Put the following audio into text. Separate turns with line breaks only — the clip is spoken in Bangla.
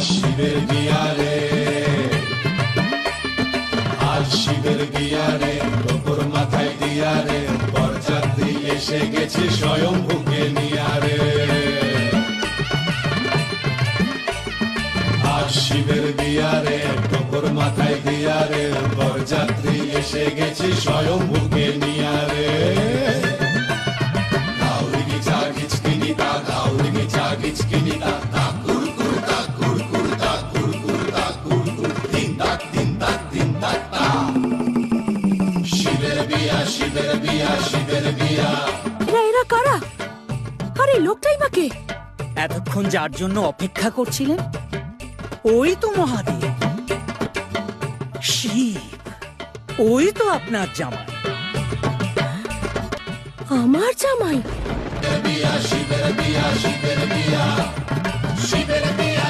শিবের বিয়া রে, আজ শিবের বিয়া রে, টুকুর মাথায় দিয়া রে, বরযাত্রী এসে গেছে স্বয়ংভূকে নিয়া রে। আজ শিবের বিয়া রে, টুকুর মাথায় দিয়া রে, বরযাত্রী এসে গেছে স্বয়ংভূকে নিয়া রে। গাউরি গিচা গিচকিনি তা, গাউরি গিচা গিচকিনি তা, তা কুরকুর তা কুরকুর তা কুরকুর তা কুরকুর, তিন তাক তিন তাক তিন তাক তা। শিবের বিয়া শিবের বিয়া শিবের বিয়া।
এরা কারা? আরে লোকটাই বা কে?
এতক্ষণ যার জন্য অপেক্ষা করছিলেন ওই তো মহাদেব শিব, ওই তো আপনার জামাই।
আমার জামাই?
বিয়া শিবের বিয়া শিবের বিয়া শিবের বিয়া।